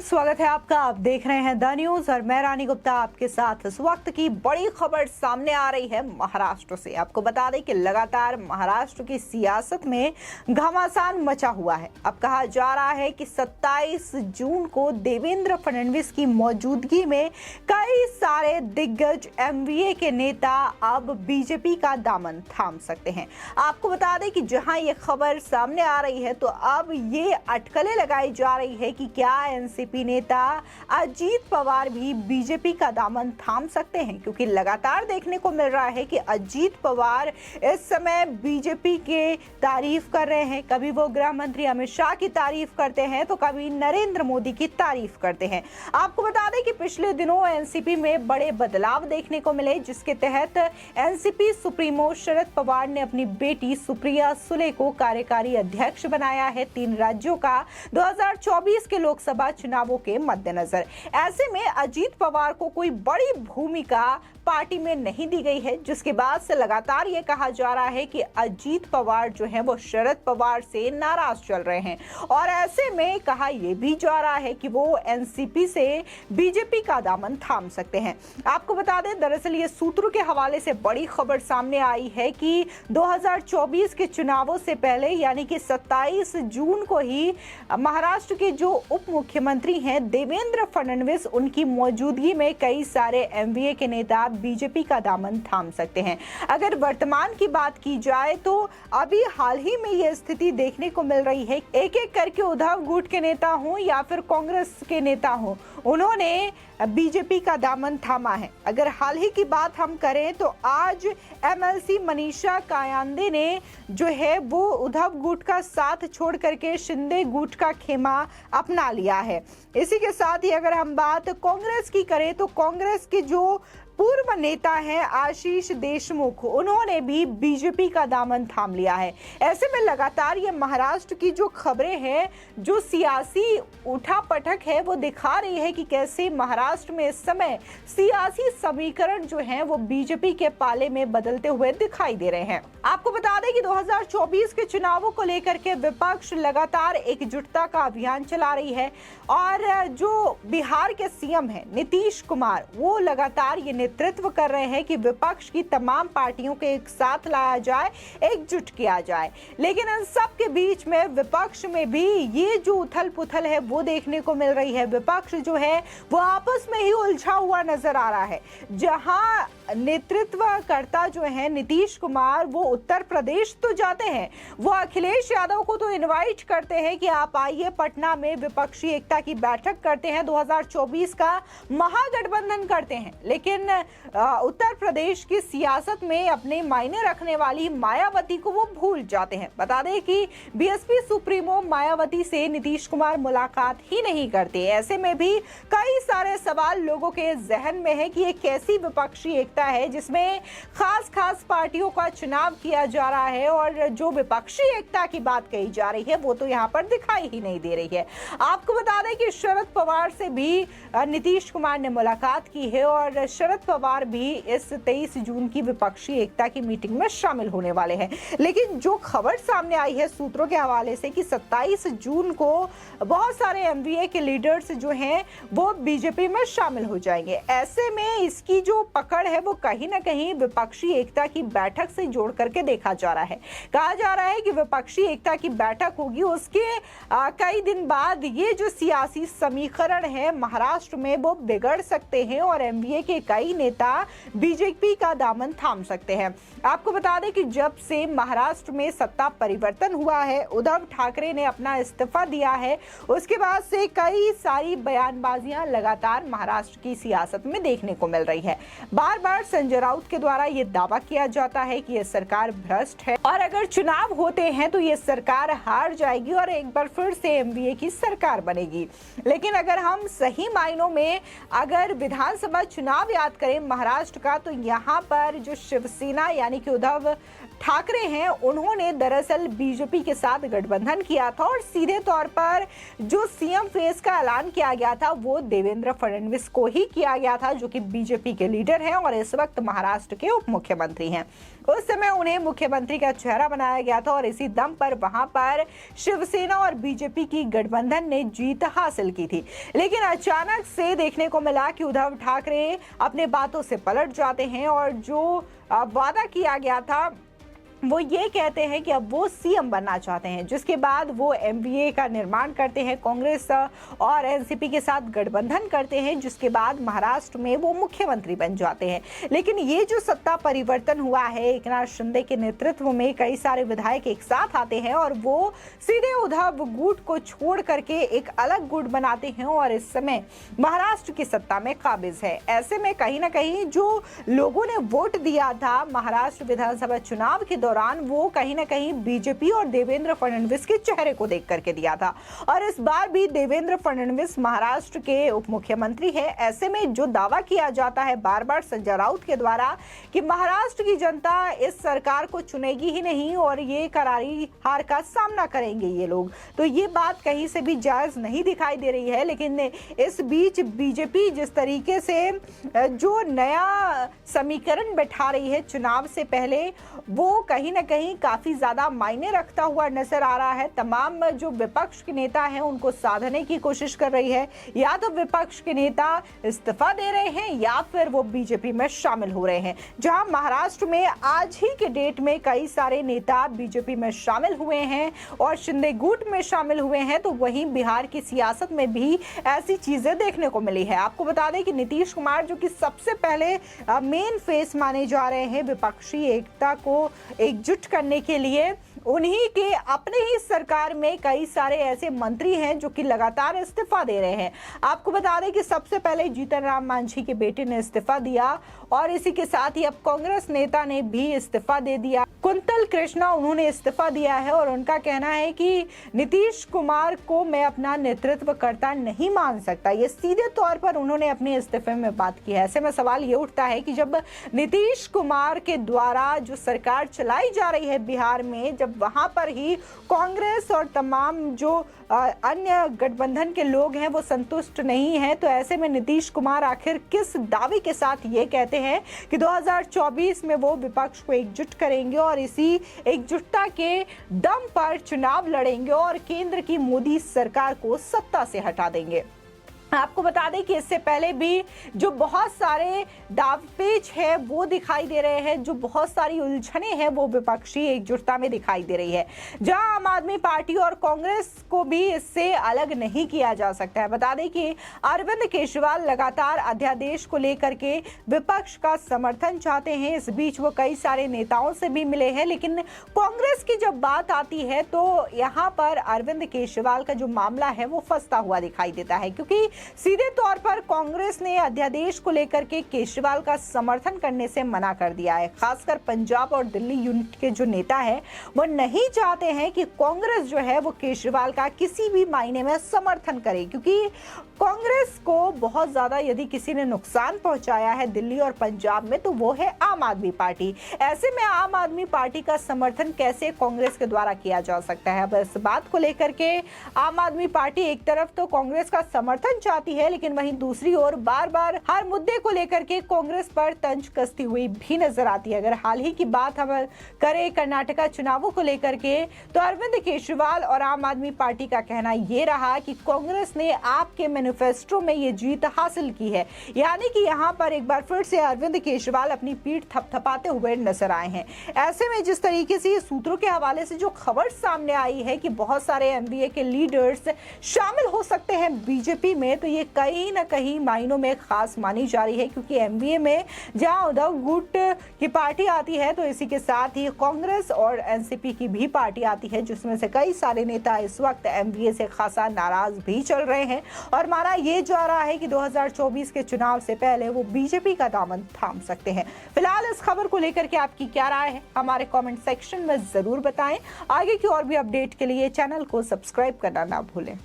स्वागत है आपका। आप देख रहे हैं द न्यूज और मैं रानी गुप्ता आपके साथ। इस वक्त की बड़ी खबर सामने आ रही है महाराष्ट्र से। आपको बता दें कि लगातार महाराष्ट्र की सियासत में घमासान मचा हुआ है। अब कहा जा रहा है कि 27 जून को देवेंद्र फडणवीस की मौजूदगी में कई सारे दिग्गज एमवीए के नेता अब बीजेपी का दामन थाम सकते हैं। आपको बता दें कि जहां ये खबर सामने आ रही है तो अब ये अटकलें लगाई जा रही है कि क्या एनसीपी नेता अजीत पवार भी बीजेपी का दामन थाम सकते हैं, क्योंकि लगातार देखने को मिल रहा है कि अजीत पवार इस समय बीजेपी के तारीफ कर रहे हैं। कभी वो गृह मंत्री अमित शाह की तारीफ करते हैं तो कभी नरेंद्र मोदी की तारीफ करते हैं। आपको बता दें कि पिछले दिनों एनसीपी में बड़े बदलाव देखने को मिले, जिसके तहत एनसीपी सुप्रीमो शरद पवार ने अपनी बेटी सुप्रिया सुले को कार्यकारी अध्यक्ष बनाया है 3 राज्यों का 2024 के लोकसभा चुनावों के मद्देनजर। ऐसे में अजीत पवार को कोई बड़ी भूमिका पार्टी में नहीं दी गई है, जिसके बाद से लगातार ये कहा जा रहा है कि अजीत पवार जो है वो शरद पवार से नाराज चल रहे हैं और ऐसे में कहा यह भी जा रहा है कि वो एनसीपी से बीजेपी का दामन थाम सकते हैं। आपको बता दें, दरअसल ये सूत्रों के हवाले से बड़ी खबर सामने आई है कि 2024 के चुनावों से पहले यानी कि 27 जून को ही महाराष्ट्र के जो उप मुख्यमंत्री हैं देवेंद्र फडणवीस, उनकी मौजूदगी में कई सारे एमवीए के नेता बीजेपी का दामन थाम सकते हैं। अगर वर्तमान की बात की जाए तो अभी हाल ही में यह स्थिति देखने को मिल रही है। एक एक करके उद्धव गुट के नेता हों या फिर कांग्रेस के नेता हों, उन्होंने बीजेपी का दामन थामा है। अगर हाल ही की बात हम करें तो आज एमएलसी मनीषा कायंदे ने जो है वो उद्धव गुट का साथ छोड़ करके शिंदे गुट का खेमा अपना लिया है। इसी के साथ ही अगर हम बात कांग्रेस की करें तो कांग्रेस के जो पूर्व नेता हैं आशीष देशमुख, उन्होंने भी बीजेपी का दामन थाम लिया है। ऐसे में लगातार ये महाराष्ट्र की जो खबरें हैं, जो सियासी उठापटक है, वो दिखा रही है कि कैसे महाराष्ट्र में इस समय सियासी समीकरण जो है वो बीजेपी के पाले में बदलते हुए दिखाई दे रहे हैं। आपको बता दें कि 2024 के चुनावों को लेकर के विपक्ष लगातार एकजुटता का अभियान चला रही है और जो बिहार के सीएम हैं नीतीश कुमार, वो लगातार ये नेतृत्व कर रहे हैं कि विपक्ष की तमाम पार्टियों को एक साथ लाया जाए, एकजुट किया जाए। लेकिन इन सब के बीच में विपक्ष में भी ये जो उथल पुथल है वो देखने को मिल रही है। विपक्ष जो है वो आपस में ही उलझा हुआ नजर आ रहा है। जहां नेतृत्वकर्ता जो है नीतीश कुमार, वो उत्तर प्रदेश तो जाते हैं, वो अखिलेश यादव को तो इनवाइट करते हैं कि आप आइए पटना में विपक्षी एकता की बैठक करते हैं, 2024 का महागठबंधन करते हैं। लेकिन उत्तर प्रदेश की सियासत में अपने मायने रखने वाली मायावती को वो भूल जाते हैं। बता दें कि बीएसपी सुप्रीमो मायावती से नीतीश कुमार मुलाकात ही नहीं करते। ऐसे में भी कई सारे सवाल लोगों के जहन में है कि ये कैसी विपक्षी एकता है जिसमें खास पार्टियों का चुनाव किया जा रहा है और जो विपक्षी एकता की बात कही जा रही है वो तो यहाँ पर दिखाई ही नहीं दे रही है। आपको बता दें कि शरद पवार से भी नीतीश कुमार ने मुलाकात की है और शरद पवार भी इस 23 जून की विपक्षी एकता की मीटिंग में शामिल होने वाले हैं। लेकिन जो खबर सामने आई है सूत्रों के हवाले से कि 27 जून को बहुत सारे एमवीए के लीडर्स जो हैं वो बीजेपी में शामिल हो जाएंगे। ऐसे में इसकी जो पकड़ है वो कहीं ना कहीं विपक्षी एकता की बैठक से जोड़ करके देखा जा रहा है। कहा जा रहा है कि विपक्षी एकता की बैठक होगी, उसके कई दिन बाद ये जो सियासी समीकरण है महाराष्ट्र में वो बिगड़ सकते हैं और एमवीए के कई नेता बीजेपी का दामन थाम सकते हैं। आपको बता दें कि जब से महाराष्ट्र में सत्ता परिवर्तन हुआ है, उद्धव ठाकरे ने अपना इस्तीफा दिया है, उसके बाद से कई सारी बयानबाजियां लगातार महाराष्ट्र की सियासत में देखने को मिल रही है। बार बार संजय राउत के द्वारा यह दावा किया जाता है कि यह सरकार भ्रष्ट है और अगर चुनाव होते हैं तो यह सरकार हार जाएगी और एक बार फिर से एमवीए की सरकार बनेगी। लेकिन अगर हम सही मायनों में अगर विधानसभा चुनाव याद करें महाराष्ट्र का, तो यहाँ पर जो शिवसेना यानी कि उद्धव ठाकरे हैं, उन्होंने दरअसल बीजेपी के साथ गठबंधन किया था और सीधे तौर पर जो सीएम फेस का ऐलान किया गया था वो देवेंद्र फडणवीस को ही किया गया था, जो कि बीजेपी के लीडर हैं और इस वक्त महाराष्ट्र के उप मुख्यमंत्री हैं। उस समय उन्हें मुख्यमंत्री का चेहरा बनाया गया था और इसी दम पर वहां पर शिवसेना और बीजेपी की गठबंधन ने जीत हासिल की थी। लेकिन अचानक से देखने को मिला कि उद्धव ठाकरे अपने बातों से पलट जाते हैं और जो वादा किया गया था वो ये कहते हैं कि अब वो सीएम बनना चाहते हैं, जिसके बाद वो एमवीए का निर्माण करते हैं, कांग्रेस और एनसीपी के साथ गठबंधन करते हैं, जिसके बाद महाराष्ट्र में वो मुख्यमंत्री बन जाते हैं। लेकिन ये जो सत्ता परिवर्तन हुआ है, एकनाथ शिंदे के नेतृत्व में कई सारे विधायक एक साथ आते हैं और वो सीधे उद्धव गुट को छोड़ करके एक अलग गुट बनाते हैं और इस समय महाराष्ट्र की सत्ता में काबिज है। ऐसे में कहीं ना कहीं जो लोगों ने वोट दिया था महाराष्ट्र विधानसभा चुनाव के दौरान, वो कहीं ना कहीं बीजेपी और देवेंद्र फडणवीस के चेहरे को देख करके दिया था। और इस बार भी देवेंद्र फडणवीस महाराष्ट्र के उप मुख्यमंत्री है। ऐसे में जो दावा किया जाता है बार बार संजय राउत के द्वारा कि महाराष्ट्र की जनता इस सरकार को चुनेगी ही नहीं और ये करारी हार का सामना करेंगे ये लोग, तो ये बात कहीं से भी जायज नहीं दिखाई दे रही है। लेकिन इस बीच बीजेपी जिस तरीके से जो नया समीकरण बैठा रही है चुनाव से पहले, वो कहीं ना कहीं काफी ज्यादा मायने रखता हुआ नजर आ रहा है। तमाम जो विपक्ष के नेता हैं उनको साधने की कोशिश कर रही है, या तो विपक्ष के नेता इस्तीफा दे रहे हैं या फिर वो बीजेपी में शामिल हो रहे हैं। जहां महाराष्ट्र में आज ही के डेट में कई सारे नेता बीजेपी में शामिल हुए हैं और शिंदे गुट में शामिल हुए हैं, तो वहीं बिहार की सियासत में भी ऐसी चीजें देखने को मिली है। आपको बता दें कि नीतीश कुमार जो कि सबसे पहले मेन फेस माने जा रहे हैं विपक्षी एकता को एकजुट करने के लिए, उन्हीं के अपने ही सरकार में कई सारे ऐसे मंत्री हैं जो कि लगातार इस्तीफा दे रहे हैं। आपको बता दें कि सबसे पहले जीतन राम मांझी के बेटे ने इस्तीफा दिया और इसी के साथ ही अब कांग्रेस नेता ने भी इस्तीफा दे दिया। कुंतल कृष्णा उन्होंने इस्तीफा दिया है और उनका कहना है कि नीतीश कुमार को मैं अपना नेतृत्व करता नहीं मान सकता। ये सीधे तौर पर उन्होंने अपने इस्तीफे में बात की है। ऐसे में सवाल ये उठता है कि जब नीतीश कुमार के द्वारा जो सरकार चलाई जा रही है बिहार में, जब वहां पर ही कांग्रेस और तमाम जो अन्य गठबंधन के लोग हैं वो संतुष्ट नहीं हैं, तो ऐसे में नीतीश कुमार आखिर किस दावे के साथ ये कहते हैं कि 2024 में वो विपक्ष को एकजुट करेंगे और इसी एकजुटता के दम पर चुनाव लड़ेंगे और केंद्र की मोदी सरकार को सत्ता से हटा देंगे। आपको बता दें कि इससे पहले भी जो बहुत सारे दावपेच है वो दिखाई दे रहे हैं, जो बहुत सारी उलझने हैं वो विपक्षी एकजुटता में दिखाई दे रही है, जहां आम आदमी पार्टी और कांग्रेस को भी इससे अलग नहीं किया जा सकता है। बता दें कि अरविंद केजरीवाल लगातार अध्यादेश को लेकर के विपक्ष का समर्थन चाहते हैं। इस बीच वो कई सारे नेताओं से भी मिले हैं, लेकिन कांग्रेस की जब बात आती है तो यहाँ पर अरविंद केजरीवाल का जो मामला है वो फंसता हुआ दिखाई देता है, क्योंकि सीधे तौर पर कांग्रेस ने अध्यादेश को लेकर के केजरीवाल का समर्थन करने से मना कर दिया है। खासकर पंजाब और दिल्ली यूनिट के जो नेता है वो नहीं चाहते हैं कि कांग्रेस जो है वो केजरीवाल का किसी भी मायने में समर्थन करे, क्योंकि कांग्रेस को बहुत ज्यादा यदि किसी ने नुकसान पहुंचाया है दिल्ली और पंजाब में तो वो है आम आदमी पार्टी। ऐसे में आम आदमी पार्टी का समर्थन कैसे कांग्रेस के द्वारा किया जा सकता है? अब इस बात को लेकर के आम आदमी पार्टी एक तरफ तो कांग्रेस का समर्थन चाहती है, लेकिन वहीं दूसरी ओर बार बार हर मुद्दे को लेकर के कांग्रेस पर तंज कसती हुई भी नजर आती है। अगर हाल ही की बात हम करें कर्नाटका चुनावों को लेकर के, तो अरविंद केजरीवाल और आम आदमी पार्टी का कहना यह रहा कि कांग्रेस ने आपके मैनिफेस्टो में ये जीत हासिल की है, यानी कि यहाँ पर एक बार फिर से अरविंद केजरीवाल अपनी पीठ थपथपाते हुए नजर आए हैं। ऐसे में जिस तरीके से ये सूत्रों के हवाले से जो खबर सामने आई है कि बहुत सारे एमवीए के लीडर्स शामिल हो सकते हैं बीजेपी में, तो ये कहीं ना कहीं मायनों में खास मानी जा रही है, क्योंकि एमवीए में जहां उद्धव गुट की पार्टी आती है तो इसी के साथ ही कांग्रेस और एनसीपी की भी पार्टी आती है, जिसमें से कई सारे नेता इस वक्त एमवीए से खासा नाराज भी चल रहे हैं और माना ये जा रहा है कि 2024 के चुनाव से पहले वो बीजेपी का दामन थाम सकते हैं। फिलहाल इस खबर को लेकर के आपकी क्या राय है हमारे कमेंट सेक्शन में जरूर बताएं। आगे की और भी अपडेट के लिए चैनल को सब्सक्राइब करना ना भूलें।